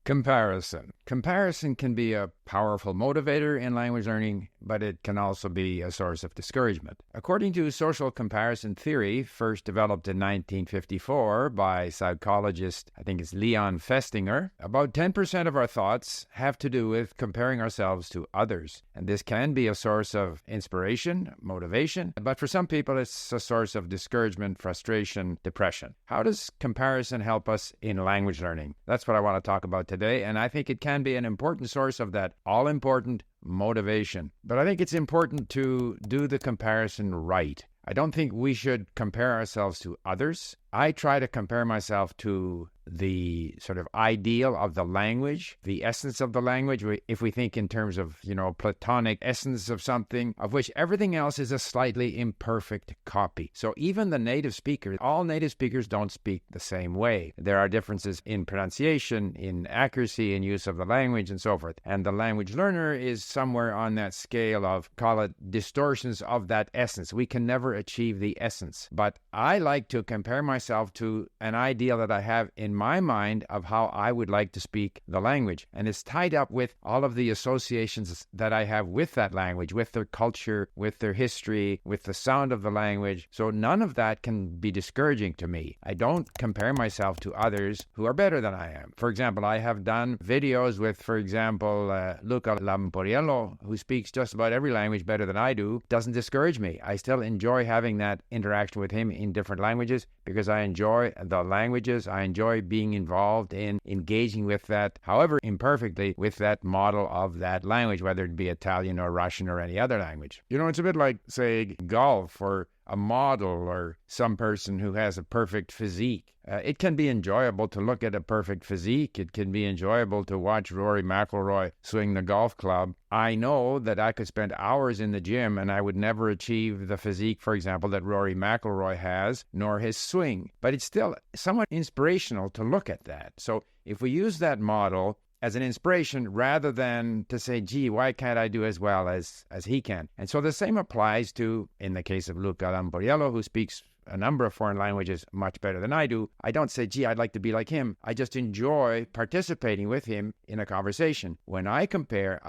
Comparison. Comparison can be a powerful motivator in language learning, but it can also be a source of discouragement. According to social comparison theory, first developed in 1954 by psychologist, I think it's Leon Festinger, about 10% of our thoughts have to do with comparing ourselves to others. And this can be a source of inspiration, motivation, but for some people it's a source of discouragement, frustration, depression. How does comparison help us in language learning? That's what I want to talk about today, and I think it can be an important source of that all-important motivation. But I think it's important to do the comparison right. I don't think we should compare ourselves to others. I try to compare myself to the sort of ideal of the language, the essence of the language. If we think in terms of, platonic essence of something, of which everything else is a slightly imperfect copy. So even the native speakers, all native speakers don't speak the same way. There are differences in pronunciation, in accuracy, in use of the language, and so forth. And the language learner is somewhere on that scale of, call it, distortions of that essence. We can never achieve the essence. But I like to compare myself to an ideal that I have in my mind of how I would like to speak the language. And it's tied up with all of the associations that I have with that language, with their culture, with their history, with the sound of the language. So none of that can be discouraging to me. I don't compare myself to others who are better than I am. For example, I have done videos with, for example, Luca Lamporiello, who speaks just about every language better than I do. Doesn't discourage me. I still enjoy having that interaction with him in different languages because I enjoy the languages. I enjoy being involved in engaging with that, however imperfectly, with that model of that language, whether it be Italian or Russian or any other language. It's a bit like, say, golf or a model or some person who has a perfect physique. It can be enjoyable to look at a perfect physique. It can be enjoyable to watch Rory McIlroy swing the golf club. I know that I could spend hours in the gym and I would never achieve the physique, for example, that Rory McIlroy has, nor his swing. But it's still somewhat inspirational to look at that. So if we use that model as an inspiration rather than to say, gee, why can't I do as well as he can? And so the same applies to, in the case of Luca Lamporiello, who speaks a number of foreign languages much better than I do. I don't say, gee, I'd like to be like him. I just enjoy participating with him in a conversation. When I compare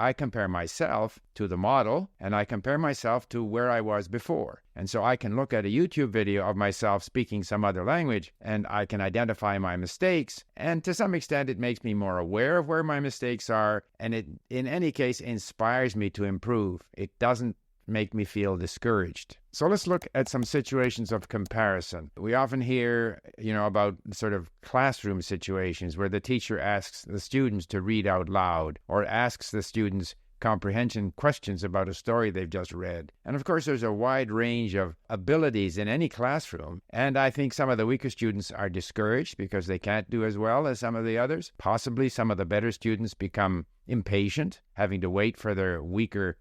myself to the model, and I compare myself to where I was before. And so I can look at a YouTube video of myself speaking some other language, and I can identify my mistakes. And to some extent, it makes me more aware of where my mistakes are, and it, in any case, inspires me to improve. It doesn't make me feel discouraged. So let's look at some situations of comparison. We often hear, about sort of classroom situations where the teacher asks the students to read out loud or asks the students comprehension questions about a story they've just read. And of course, there's a wide range of abilities in any classroom. And I think some of the weaker students are discouraged because they can't do as well as some of the others. Possibly some of the better students become impatient, having to wait for their weaker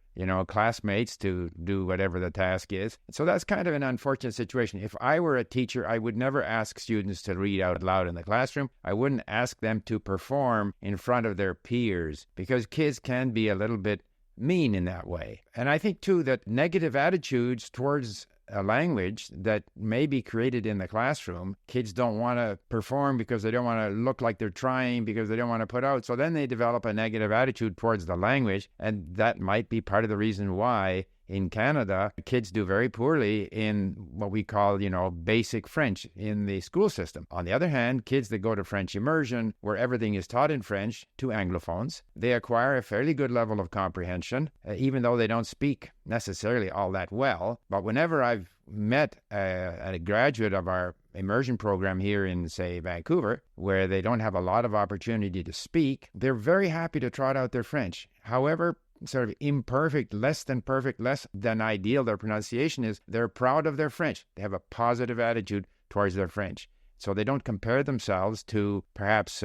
classmates to do whatever the task is. So that's kind of an unfortunate situation. If I were a teacher, I would never ask students to read out loud in the classroom. I wouldn't ask them to perform in front of their peers because kids can be a little bit mean in that way. And I think, too, that negative attitudes towards a language that may be created in the classroom, kids don't want to perform because they don't want to look like they're trying, because they don't want to put out. So then they develop a negative attitude towards the language, and that might be part of the reason why in Canada, kids do very poorly in what we call, basic French in the school system. On the other hand, kids that go to French immersion, where everything is taught in French to Anglophones, they acquire a fairly good level of comprehension, even though they don't speak necessarily all that well. But whenever I've met a graduate of our immersion program here in, say, Vancouver, where they don't have a lot of opportunity to speak, they're very happy to trot out their French. However, sort of imperfect, less than perfect, less than ideal their pronunciation is, they're proud of their French. They have a positive attitude towards their French. So they don't compare themselves to perhaps,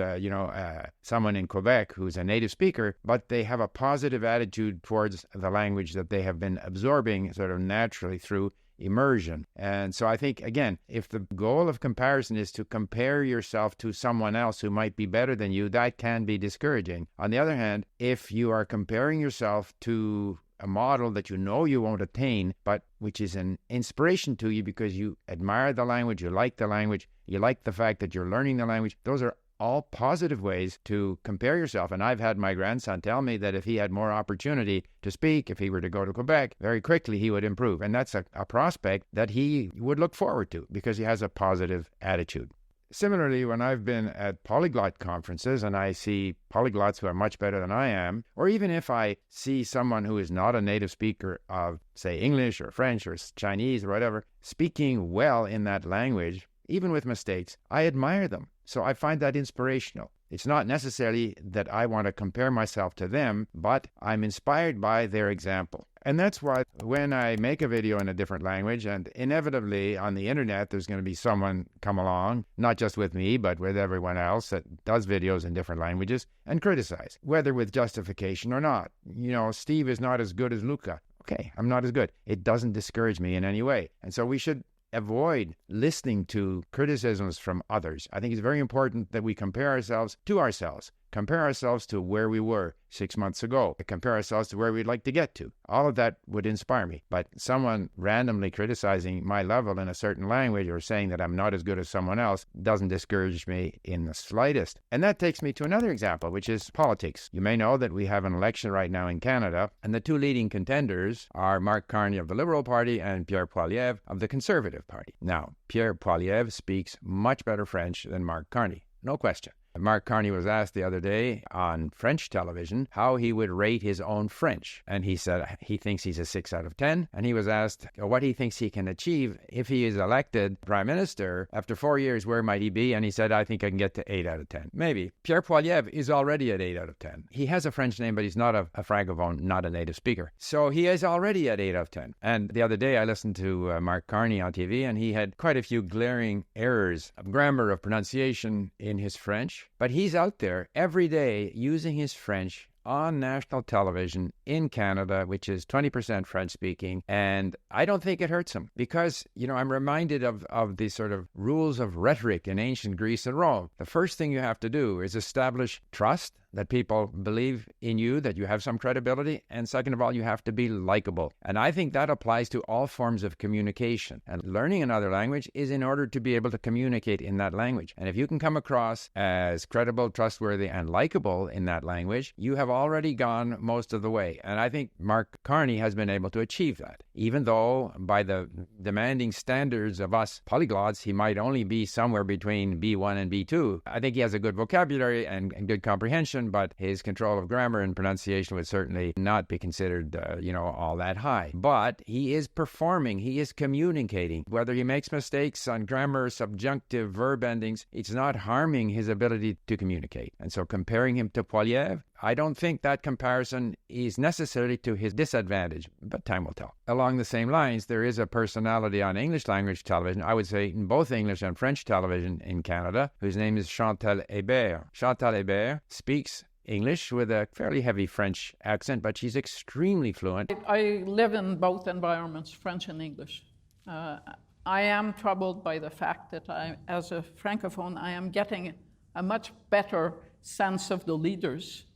someone in Quebec who's a native speaker, but they have a positive attitude towards the language that they have been absorbing sort of naturally through immersion. And so I think, again, if the goal of comparison is to compare yourself to someone else who might be better than you, that can be discouraging. On the other hand, if you are comparing yourself to a model that you know you won't attain, but which is an inspiration to you because you admire the language, you like the fact that you're learning the language, those are all positive ways to compare yourself. And I've had my grandson tell me that if he had more opportunity to speak, if he were to go to Quebec, very quickly he would improve. And that's a prospect that he would look forward to because he has a positive attitude. Similarly, when I've been at polyglot conferences and I see polyglots who are much better than I am, or even if I see someone who is not a native speaker of, say, English or French or Chinese or whatever, speaking well in that language, even with mistakes, I admire them. So I find that inspirational. It's not necessarily that I want to compare myself to them, but I'm inspired by their example. And that's why when I make a video in a different language, and inevitably on the internet, there's going to be someone come along, not just with me, but with everyone else that does videos in different languages and criticize, whether with justification or not. You know, Steve is not as good as Luca. Okay, I'm not as good. It doesn't discourage me in any way. And so we should avoid listening to criticisms from others. I think it's very important that we compare ourselves to ourselves. Compare ourselves to where we were 6 months ago. Compare ourselves to where we'd like to get to. All of that would inspire me. But someone randomly criticizing my level in a certain language or saying that I'm not as good as someone else doesn't discourage me in the slightest. And that takes me to another example, which is politics. You may know that we have an election right now in Canada, and the two leading contenders are Mark Carney of the Liberal Party and Pierre Poilievre of the Conservative Party. Now, Pierre Poilievre speaks much better French than Mark Carney, no question. Mark Carney was asked the other day on French television how he would rate his own French. And he said he thinks he's a 6 out of 10. And he was asked what he thinks he can achieve if he is elected prime minister. After 4 years, where might he be? And he said, I think I can get to 8 out of 10. Maybe. Pierre Poilievre is already at 8 out of 10. He has a French name, but he's not a francophone, not a native speaker. So he is already at 8 out of 10. And the other day, I listened to Mark Carney on TV, and he had quite a few glaring errors of grammar, of pronunciation in his French. But he's out there every day using his French on national television in Canada, which is 20% French-speaking, and I don't think it hurts him because, you know, I'm reminded of the sort of rules of rhetoric in ancient Greece and Rome. The first thing you have to do is establish trust, that people believe in you, that you have some credibility, and second of all, you have to be likable. And I think that applies to all forms of communication. And learning another language is in order to be able to communicate in that language. And if you can come across as credible, trustworthy, and likable in that language, you have already gone most of the way. And I think Mark Carney has been able to achieve that. Even though by the demanding standards of us polyglots, he might only be somewhere between B1 and B2. I think he has a good vocabulary and good comprehension, but his control of grammar and pronunciation would certainly not be considered, all that high. But he is performing, he is communicating. Whether he makes mistakes on grammar, subjunctive, verb endings, it's not harming his ability to communicate. And so comparing him to Poilievre, I don't think that comparison is necessarily to his disadvantage, but time will tell. Along the same lines, there is a personality on English language television, I would say in both English and French television in Canada, whose name is Chantal Hébert. Chantal Hébert speaks English with a fairly heavy French accent, but she's extremely fluent. I live in both environments, French and English. I am troubled by the fact that as a Francophone, I am getting a much better sense of the leaders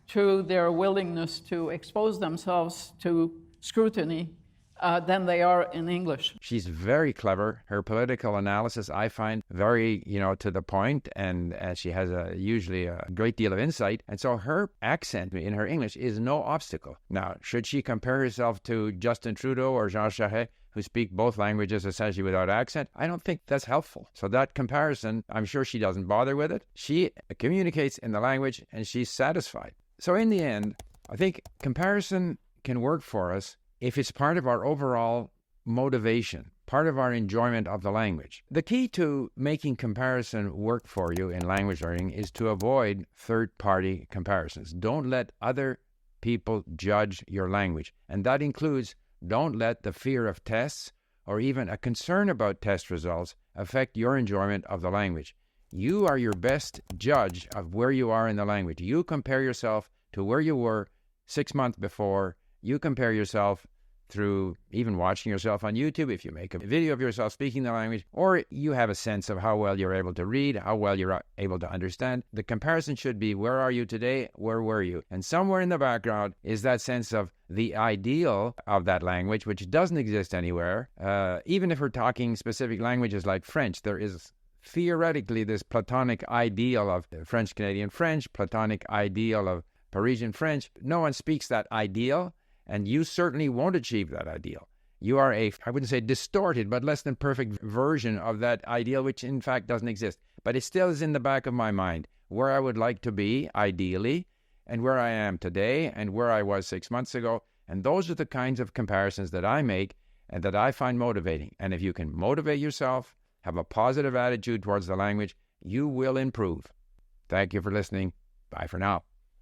through their willingness to expose themselves to scrutiny than they are in English. She's very clever. Her political analysis, I find, very, to the point, and she has usually a great deal of insight. And so her accent in her English is no obstacle. Now, should she compare herself to Justin Trudeau or Jean Charest, who speak both languages essentially without accent? I don't think that's helpful. So that comparison, I'm sure she doesn't bother with it. She communicates in the language and she's satisfied. So in the end, I think comparison can work for us if it's part of our overall motivation, part of our enjoyment of the language. The key to making comparison work for you in language learning is to avoid third-party comparisons. Don't let other people judge your language. And that includes don't let the fear of tests or even a concern about test results affect your enjoyment of the language. You are your best judge of where you are in the language. You compare yourself to where you were 6 months before. You compare yourself through even watching yourself on YouTube, if you make a video of yourself speaking the language, or you have a sense of how well you're able to read, how well you're able to understand. The comparison should be, where are you today? Where were you? And somewhere in the background is that sense of the ideal of that language, which doesn't exist anywhere. Even if we're talking specific languages like French, there is theoretically this Platonic ideal of French-Canadian French, Platonic ideal of Parisian French. No one speaks that ideal, and you certainly won't achieve that ideal. You are I wouldn't say distorted, but less than perfect version of that ideal, which in fact doesn't exist. But it still is in the back of my mind, where I would like to be, ideally, and where I am today, and where I was 6 months ago. And those are the kinds of comparisons that I make and that I find motivating. And if you can motivate yourself, have a positive attitude towards the language, you will improve. Thank you for listening. Bye for now.